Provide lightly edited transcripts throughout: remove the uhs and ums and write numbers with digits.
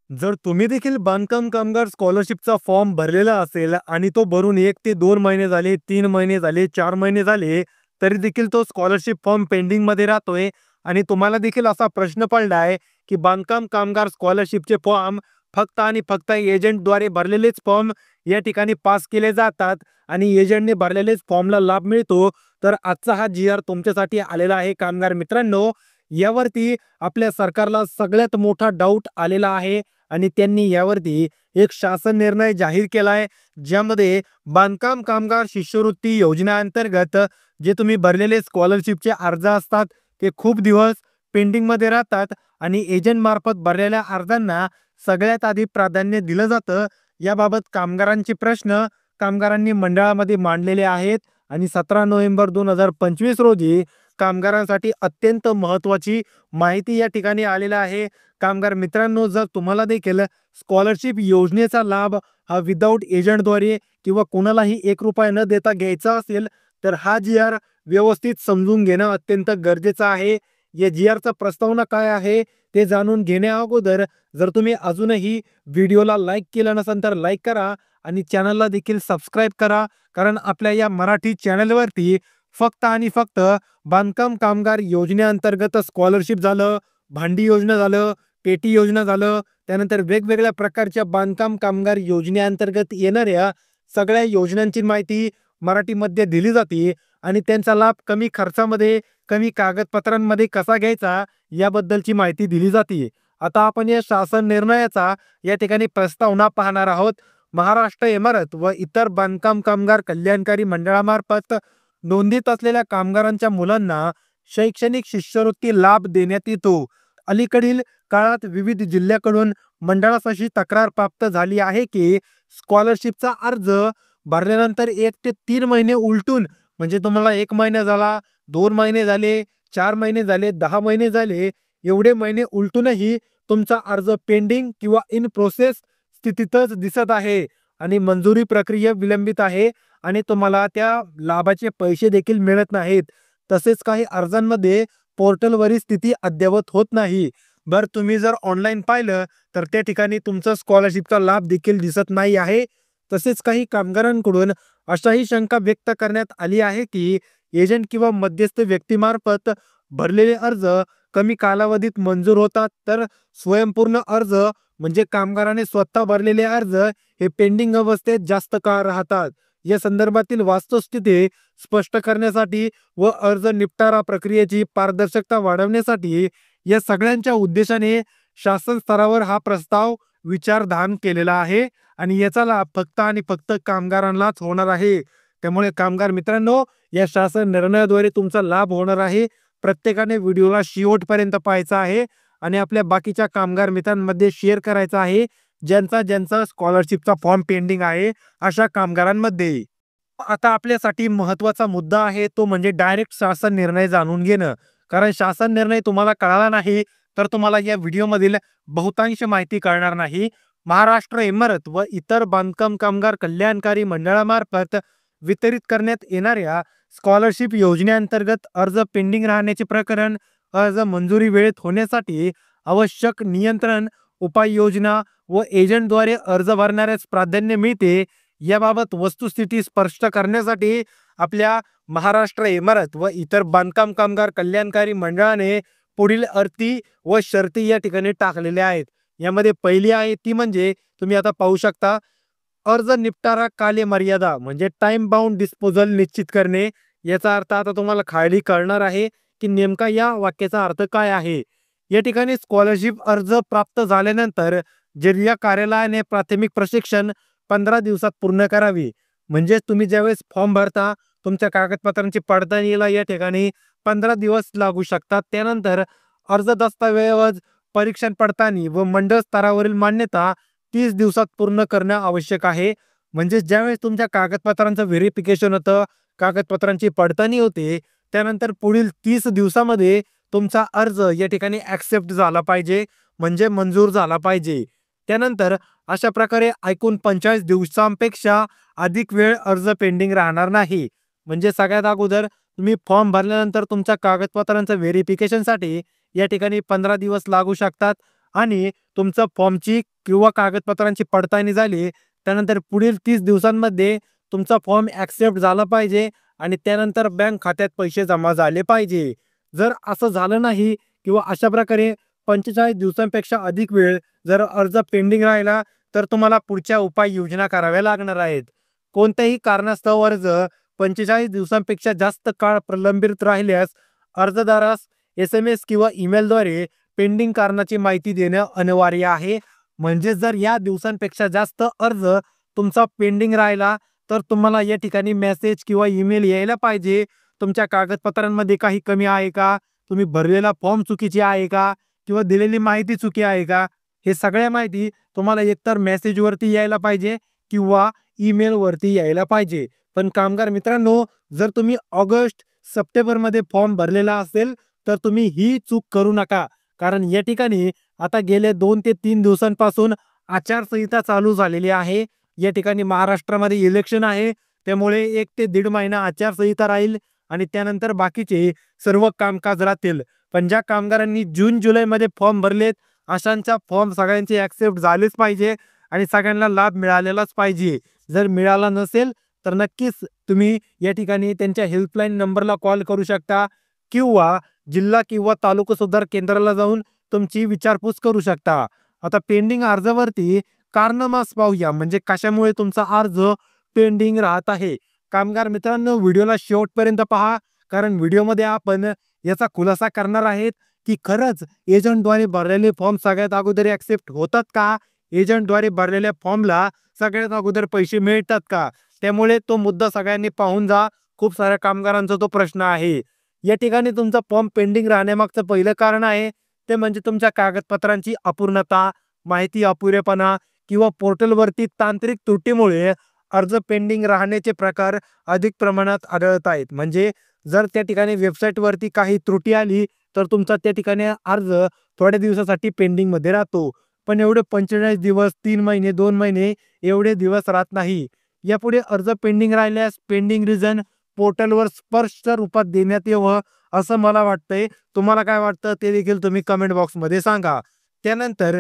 जर तुम्ही देखील बांधकाम कामगार स्कॉलरशिपचा फॉर्म भरलेला असेल आणि तो भरून 1 ते 2 महिने झाले, 3 महिने झाले, 4 महिने झाले, तरी देखील तो स्कॉलरशिप फॉर्म पेंडिंगमध्ये राहतोय आणि तुम्हाला देखील असा प्रश्न पडलाय, की बांधकाम कामगार स्कॉलरशिपचे फॉर्म फक्त आणि फक्त एजंटद्वारे भरलेलेच फॉर्म या ठिकाणी पास केले जातात आणि एजंटने भरलेलेच फॉर्मला लाभ मिळतो. तर आजचा हा जी-आर तुमच्यासाठी आलेला आहे कामगार मित्रांनो. यावरती आपल्या सरकारला सगळ्यात मोठा डाऊट आलेला आहे आणि त्यांनी यावरती एक शासन निर्णय जाहीर केलाय, ज्यामध्ये बांधकाम कामगार शिष्यवृत्ती योजनेअंतर्गत जे तुम्ही भरलेले स्कॉलरशिपचे अर्ज असतात, ते खूप दिवस पेंडिंगमध्ये राहतात आणि एजंट मार्फत भरलेल्या अर्जांना सगळ्यात आधी प्राधान्य दिलं जातं. याबाबत कामगारांचे प्रश्न कामगारांनी मंडळामध्ये मांडलेले आहेत आणि 17 नोव्हेंबर 2025 रोजी कामगारांसाठी अत्यंत महत्त्वाची माहिती या ठिकाणी आलेला आहे. कामगार मित्रांनो, जर तुम्हाला देखील स्कॉलरशिप योजनेचा लाभ हा विदाऊट एजंटद्वारे किंवा कोणालाही ₹1 न देता घ्यायचा असेल, तर हा जी-आर व्यवस्थित समजून घेणं अत्यंत गरजेचं आहे. या जी-आरचा प्रस्तावना काय आहे ते जाणून घेण्या अगोदर जर तुम्ही अजूनही व्हिडिओला लाईक केलं नसेल तर लाईक करा आणि चॅनलला देखील सबस्क्राईब करा. कारण आपल्या या मराठी चॅनलवरती फक्त आणि फक्त बांधकाम कामगार योजनेअंतर्गत स्कॉलरशिप झालं, भांडी योजना झालं, पेटी योजना झालं, त्यानंतर वेगवेगळ्या प्रकारच्या बांधकाम कामगार योजनेअंतर्गत येणाऱ्या सगळ्या योजनांची माहिती मराठीमध्ये दिली जाते आणि त्यांचा लाभ कमी खर्चामध्ये, कमी कागदपत्रांमध्ये कसा घ्यायचा याबद्दलची माहिती दिली जाते. आता आपण या शासन निर्णयाचा या ठिकाणी प्रस्तावना पाहणार आहोत. महाराष्ट्र इमारत व इतर बांधकाम कामगार कल्याणकारी मंडळामार्फत नोंदीत असलेल्या कामगारांच्या मुलांना शैक्षणिक शिष्यवृत्ती लाभ देण्यात येतो. अलीकडील काळात विविध जिल्ह्याकडून मंडळास अशी तक्रार प्राप्त झाली आहे की स्कॉलरशिपचा अर्ज भरल्यानंतर 1 ते 3 महिने उलटून, म्हणजे तुम्हाला 1 महिना झाला, 2 महिने झाले, 4 महिने झाले, 10 महिने झाले, एवढे महिने उलटूनही तुमचा अर्ज पेंडिंग किंवा इन प्रोसेस स्थितीतच दिसत आहे आणि मंजुरी प्रक्रिया विलंबित आहे आणि तुम्हाला त्या लाभाचे पैसे देखील मिळत नाहीत. तसेच काही अर्जांमध्ये पोर्टलवरील स्थिती अद्ययावत होत नाही. तुम्ही जर ऑनलाईन पाहिलं तर त्या ठिकाणी तुमचा स्कॉलरशिपचा लाभ देखील दिसत नाही आहे. तसेच काही कामगारांकडून अशाही शंका व्यक्त करण्यात आली आहे की एजंट किंवा मध्यस्थ व्यक्तीमार्फत भरलेले अर्ज कमी कालावधीत मंजूर होतात, तर स्वयंपूर्ण अर्ज म्हणजे कामगाराने स्वतः भरलेले अर्ज हे पेंडिंग अवस्थेत जास्त काळ राहतात. या संदर्भातील वास्तवस्थिती स्पष्ट करण्यासाठी व अर्ज निपटारा प्रक्रियेची पारदर्शकता वाढवण्यासाठी या सगळ्यांच्या उद्देशाने शासन स्तरावर हा प्रस्ताव विचारधान केलेला आहे आणि याचा लाभ फक्त आणि फक्त कामगारांनाच होणार आहे. त्यामुळे कामगार मित्रांनो, या शासन निर्णयाद्वारे तुमचा लाभ होणार आहे. प्रत्येकाने व्हिडिओला शेवटपर्यंत पाहायचा आहे आणि आपल्या बाकीच्या कामगार मित्रांमध्ये शेअर करायचा आहे, ज्यांचा ज्यांचा स्कॉलरशिपचा फॉर्म पेंडिंग आहे अशा कामगारांमध्ये. आता आपल्यासाठी महत्त्वाचा मुद्दा आहे तो म्हणजे डायरेक्ट शासन निर्णय जाणून घेणं. कारण शासन निर्णय तुम्हाला कळाला नाही तर तुम्हाला या व्हिडिओमधील बहुतांश माहिती कळणार नाही. महाराष्ट्र इमारत व इतर बांधकाम कामगार कल्याणकारी मंडळामार्फत वितरित करण्यात येणाऱ्या स्कॉलरशिप योजनेअंतर्गत अर्ज पेंडिंग राहण्याचे प्रकरण, अर्ज मंजुरी वेळेत होण्यासाठी आवश्यक नियंत्रण उपाययोजना व एजंटद्वारे अर्ज भरणाऱ्यास प्राधान्य मिळते याबाबत वस्तुस्थिती स्पष्ट करण्यासाठी आपल्या महाराष्ट्र इमारत व इतर बांधकाम कामगार कल्याणकारी मंडळाने पुढील अटी व शर्ती या ठिकाणी टाकलेल्या आहेत. यामध्ये पहिली आहे ती म्हणजे तुम्ही आता पाहू शकता, अर्ज निपटारा कालमर्यादा म्हणजे टाइम बाउंड डिस्पोजल निश्चित करणे. याचा अर्थ आता तुम्हाला खाली कळणार आहे की नेमका या वाक्याचा अर्थ काय आहे. या ठिकाणी स्कॉलरशिप अर्ज प्राप्त झाल्यानंतर जिल्हा कार्यालयाने प्राथमिक प्रशिक्षण 15 दिवसात पूर्ण करावी. म्हणजे तुम्ही ज्यावेळेस फॉर्म भरता तुमच्या कागदपत्रांची पडताळणीला या ठिकाणी 15 दिवस लागू शकतात. त्यानंतर अर्ज दस्तऐवज परीक्षण पडताळणी व मंडळ स्तरावरील मान्यता 30 दिवसात पूर्ण करणं आवश्यक आहे. म्हणजे ज्यावेळेस तुमच्या कागदपत्रांचं व्हेरिफिकेशन होतं, कागदपत्रांची पडताळणी होते, त्यानंतर पुढील 30 दिवसामध्ये तुमचा अर्ज या ठिकाणी ॲक्सेप्ट झाला पाहिजे, म्हणजे मंजूर झाला पाहिजे. त्यानंतर अशा प्रकारे एकूण 45 दिवसांपेक्षा अधिक वेळ अर्ज पेंडिंग राहणार नाही. म्हणजे सगळ्यात अगोदर तुम्ही फॉर्म भरल्यानंतर तुमच्या कागदपत्रांचं व्हेरिफिकेशनसाठी या ठिकाणी 15 दिवस लागू शकतात आणि तुमचं फॉर्मची किंवा कागदपत्रांची पडताळणी झाली, त्यानंतर पुढील 30 दिवसांमध्ये तुमचा फॉर्म ॲक्सेप्ट झाला पाहिजे आणि त्यानंतर बँक खात्यात पैसे जमा झाले पाहिजे. जर असं झालं नाही किंवा अशा प्रकारे 45 दिवसांपेक्षा अधिक वेळ जर अर्ज पेंडिंग राहिला, तर तुम्हाला पुढच्या उपाययोजना कराव्या लागणार आहेत. कोणत्याही कारणास्तव अर्ज 45 दिवसांपेक्षा जास्त काळ प्रलंबित राहिल्यास अर्जदारास SMS किंवा ईमेलद्वारे पेंडिंग कारणाची माहिती देणं अनिवार्य आहे. म्हणजे जर या दिवसांपेक्षा जास्त अर्ज तुमचा पेंडिंग राहिला, तर तुम्हाला या ठिकाणी मेसेज किंवा ईमेल यायला पाहिजे. तुमच्या कागदपत्रांमध्ये काही कमी आहे का? तुम्ही भरलेला फॉर्म चुकीची आहे का? किंवा दिलेली माहिती चुकी आहे का? हे सगळ्या माहिती तुम्हाला एकतर मेसेजवरती यायला पाहिजे किंवा ईमेलवरती यायला पाहिजे. पण कामगार मित्रांनो, जर तुम्ही ऑगस्ट, सप्टेंबरमध्ये फॉर्म भरलेला असेल, तर तुम्ही ही चूक करू नका. कारण या ठिकाणी आता गेले 2 ते 3 दिवसांपासून आचारसंहिता चालू झालेली आहे. या ठिकाणी महाराष्ट्रामध्ये इलेक्शन आहे. त्यामुळे 1 ते दीड महिना आचारसंहिता राहील आणि त्यानंतर बाकीचे सर्व कामकाज राहतील. पण ज्या कामगारांनी जून, जुलैमध्ये फॉर्म भरलेत, अशांचा फॉर्म सगळ्यांचे ॲक्सेप्ट झालेच पाहिजे आणि सगळ्यांना लाभ मिळालेलाच पाहिजे. जर मिळाला नसेल, तर नक्कीच तुम्ही या ठिकाणी त्यांच्या हेल्पलाईन नंबरला कॉल करू शकता किंवा जिल्हा किंवा तालुका सुधार केंद्राला जाऊन तुमची विचारपूस करू शकता. आता पेंडिंग अर्जावरती कारणमास पाहूया, म्हणजे कशामुळे तुमचा अर्ज पेंडिंग राहत आहे. कामगार मित्रांनो, व्हिडिओला शेवटपर्यंत पहा, कारण व्हिडिओमध्ये आपण याचा खुलासा करणार आहेत की खरंच एजंटद्वारे भरलेले फॉर्म सगळ्यात अगोदर ॲक्सेप्ट होतात का? एजंटद्वारे भरलेल्या फॉर्मला सगळ्यात अगोदर पैसे मिळतात का? त्यामुळे तो मुद्दा सगळ्यांनी पाहून जा. खूप साऱ्या कामगारांचा तो प्रश्न आहे. या ठिकाणी तुमचा फॉर्म पेंडिंग राहण्यामागचं पहिलं कारण आहे ते म्हणजे तुमच्या कागदपत्रांची अपूर्णता, माहिती अपुरेपणा किंवा पोर्टलवरती तांत्रिक त्रुटीमुळे अर्ज पेंडिंग राहण्याचे प्रकार अधिक प्रमाणात आढळत आहेत. म्हणजे जर त्या ठिकाणी वेबसाईटवरती काही त्रुटी आली, तर तुमचा त्या ठिकाणी अर्ज थोड्या दिवसासाठी पेंडिंगमध्ये राहतो. पण एवढे 45 दिवस, 3 महिने, 2 महिने एवढे दिवस राहत नाही. यापुढे अर्ज पेंडिंग राहिल्यास पेंडिंग रिझन पोर्टलवर स्पष्ट रूपात देण्यात यावं, असं मला वाटतंय. तुम्हाला काय वाटतं ते देखील तुम्ही कमेंट बॉक्समध्ये सांगा. त्यानंतर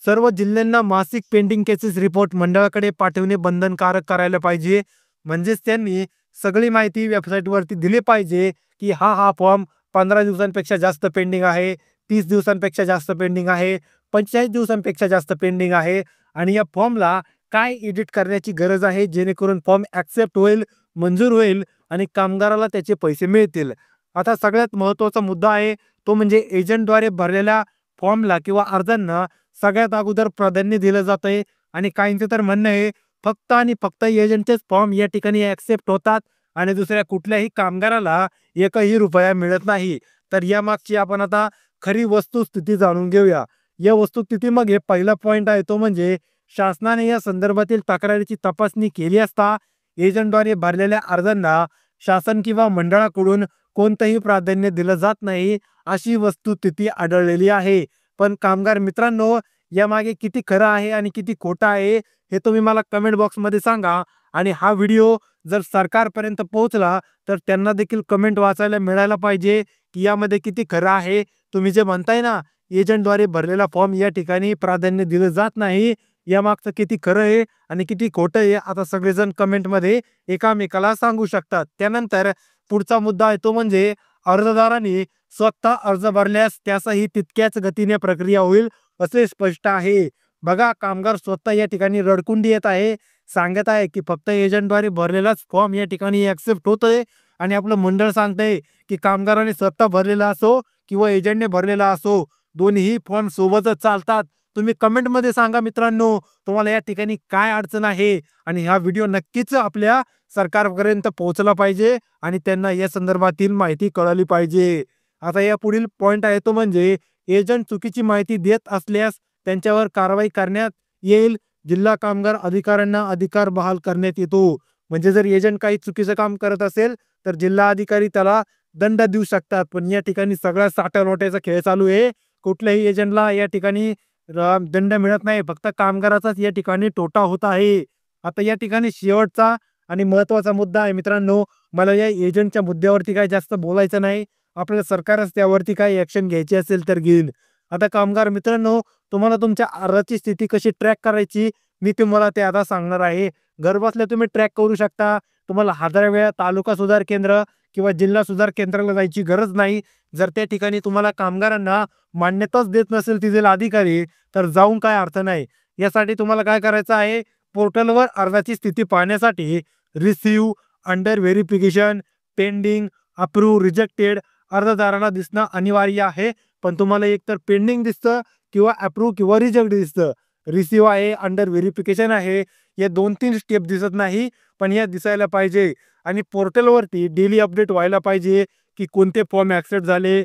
सर्व जिल्ह्यांना मासिक पेंडिंग केसेस रिपोर्ट मंडळाकडे पाठवणे बंधनकारक करायला पाहिजे. म्हणजेच त्यांनी सगळी माहिती वेबसाईटवरती दिली पाहिजे की हा फॉर्म 15 दिवसांपेक्षा जास्त पेंडिंग आहे, 30 दिवसांपेक्षा जास्त पेंडिंग आहे, 45 दिवसांपेक्षा जास्त पेंडिंग आहे आणि या फॉर्मला काय एडिट करण्याची गरज आहे, जेणेकरून फॉर्म ॲक्सेप्ट होईल, मंजूर होईल आणि कामगाराला त्याचे पैसे मिळतील. आता सगळ्यात महत्त्वाचा मुद्दा आहे तो म्हणजे एजंटद्वारे भरलेल्या फॉर्मला किंवा अर्जांना सगळ्यात अगोदर प्राधान्य दिलं जातंय आणि काहींचं तर म्हणणं आहे फक्त आणि फक्त एजंटचेच फॉर्म या ठिकाणी ॲक्सेप्ट होतात आणि दुसऱ्या कुठल्याही कामगाराला एकही रुपया मिळत नाही. तर यामागची आपण आता खरी वस्तुस्थिती जाणून घेऊया. या वस्तुस्थितीमागे पहिला पॉईंट आहे तो म्हणजे शासनाने या संदर्भातील तक्रारीची तपासणी केली असता एजंटद्वारे भरलेल्या अर्जांना शासन किंवा मंडळाकडून कोणतंही प्राधान्य दिलं जात नाही, अशी वस्तुस्थिती आढळलेली आहे. पण कामगार मित्रांनो, यामागे किती खरं आहे आणि किती खोटं आहे हे तुम्ही मला कमेंट बॉक्समध्ये सांगा. आणि हा व्हिडिओ जर सरकारपर्यंत पोहोचला तर त्यांना देखील कमेंट वाचायला मिळायला पाहिजे की यामध्ये किती खरं आहे. तुम्ही जे म्हणताय ना, एजंटद्वारे भरलेला फॉर्म या ठिकाणी प्राधान्य दिलं जात नाही, यामागचं किती खरं आहे आणि किती खोटं आहे आता सगळेजण कमेंटमध्ये एकामेकाला सांगू शकतात. त्यानंतर पुढचा मुद्दा आहे तो म्हणजे अर्जदारांनी स्वतः अर्ज भरल्यास त्यासही तितक्याच गतीने प्रक्रिया होईल असे स्पष्ट आहे. बघा, कामगार स्वतः या ठिकाणी रडकुंडी येत आहे, सांगत आहे की फक्त एजंटद्वारे भरलेलाच फॉर्म या ठिकाणी ॲक्सेप्ट होतोय आणि आपलं मंडळ सांगतंय की कामगारांनी स्वतः भरलेला असो किंवा एजंटने भरलेला असो, दोन्हीही फॉर्म सोबतच चालतात. तुम्ही कमेंटमध्ये सांगा मित्रांनो, तुम्हाला या ठिकाणी काय अडचण आहे आणि हा व्हिडिओ नक्कीच आपल्या सरकारपर्यंत पोहोचला पाहिजे आणि त्यांना या संदर्भातील माहिती कळली पाहिजे. आता या पुढील पॉइंट आहे तो म्हणजे एजंट चुकीची माहिती देत असल्यास त्यांच्यावर कारवाई करण्यात येईल. जिल्हा कामगार अधिकाऱ्यांना अधिकार बहाल करण्यात येतो. म्हणजे जर एजंट काही चुकीचं काम करत असेल तर जिल्हा अधिकारी त्याला दंड देऊ शकतात. पण या ठिकाणी सगळा साट्या खेळ चालू आहे. कुठल्याही एजंटला या ठिकाणी दंड मिळत नाही, फक्त कामगाराचाच या ठिकाणी तोटा होत आहे. आता या ठिकाणी शेवटचा आणि महत्त्वाचा मुद्दा आहे मित्रांनो, मला या एजंटच्या मुद्द्यावरती काही जास्त बोलायचं नाही. आपल्याला सरकारच त्यावरती काही ॲक्शन घ्यायची असेल तर घेईल. आता कामगार मित्रांनो, तुम्हाला तुमच्या अर्जाची स्थिती कशी ट्रॅक करायची मी तुम्हाला ते आता सांगणार आहे. घरबसल्या तुम्ही ट्रॅक करू शकता. तुम्हाला 1000 वेळा तालुका सुधार केंद्र किंवा जिल्हा सुधार केंद्राला जायची गरज नाही. जर त्या ठिकाणी तुम्हाला कामगारांना मान्यताच देत नसेल तिथले अधिकारी, तर जाऊन काय अर्थ नाही. यासाठी तुम्हाला काय करायचं आहे, पोर्टलवर अर्जाची स्थिती पाहण्यासाठी receive, under verification, pending, approve, rejected अर्जदाराला दिसणं अनिवार्य आहे. पण तुम्हाला एकतर पेंडिंग दिसतं किंवा अप्रूव्ह किंवा रिजेक्ट दिसतं. रिसीव्ह आहे, अंडर व्हेरिफिकेशन आहे. या 2-3 स्टेप दिसत नाही, पण या दिसायला पाहिजे. आणि पोर्टलवरती डेली अपडेट व्हायला पाहिजे, की कोणते फॉर्म ॲक्सेप्ट झाले,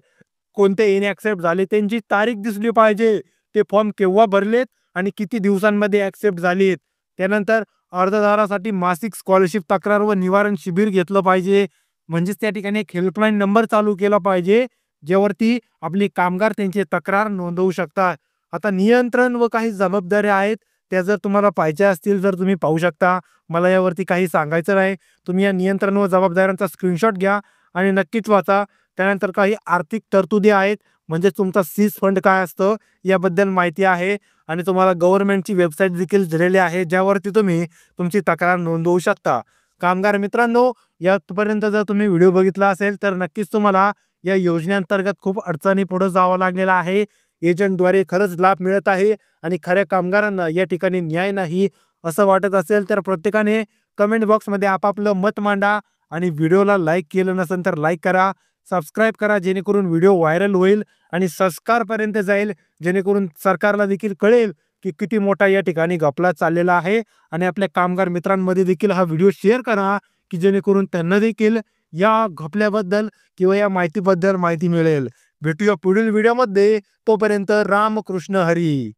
कोणते इनॲक्सेप्ट झाले, त्यांची तारीख दिसली पाहिजे. ते फॉर्म केव्हा भरलेत आणि किती दिवसांमध्ये ॲक्सेप्ट झालेत. त्यानंतर अर्जदारासाठी मासिक स्कॉलरशिप तक्रार व निवारण शिबिर घेतलं पाहिजे. म्हणजेच त्या ठिकाणी एक हेल्पलाईन नंबर चालू केला पाहिजे, ज्यावरती आपली कामगार त्यांची तक्रार नोंदवू शकतात. आता नियंत्रण व काही जबाबदाऱ्या आहेत, त्या जर तुम्हाला पाहिजे असतील तर तुम्ही पाहू शकता. मला यावरती काही सांगायचं नाही. तुम्ही या नियंत्रण व जबाबदाऱ्यांचा स्क्रीनशॉट घ्या आणि नक्कीच वाचा. त्यानंतर काही आर्थिक तरतुदी आहेत, म्हणजे तुमचा सीज फंड काय असतं याबद्दल माहिती आहे आणि तुम्हाला गव्हर्नमेंटची वेबसाईट देखील दिलेली आहे, ज्यावरती तुम्ही तुमची तक्रार नोंदवू शकता. कामगार मित्रांनो, यापर्यंत जर तुम्ही व्हिडिओ बघितला असेल तर नक्कीच तुम्हाला या योजनेअंतर्गत खूप अडचणी पुढे जावं लागलेलं आहे. एजंटद्वारे खरंच लाभ मिळत आहे आणि खऱ्या कामगारांना या ठिकाणी न्याय नाही असं वाटत असेल तर प्रत्येकाने कमेंट बॉक्समध्ये आपापलं मत मांडा आणि व्हिडिओला लाईक केलं नसेल तर लाईक करा, सबस्क्राईब करा, जेणेकरून व्हिडिओ व्हायरल होईल आणि सरकारपर्यंत जाईल, जेणेकरून सरकारला देखील कळेल की किती मोठा या ठिकाणी घपला चाललेला आहे. आणि आपल्या कामगार मित्रांमध्ये देखील हा व्हिडिओ शेअर करा, की जेणेकरून त्यांना देखील या घपल्याबद्दल किंवा या माहितीबद्दल माहिती मिळेल. भेटूया पुढील व्हिडिओमध्ये. तोपर्यंत रामकृष्ण हरी.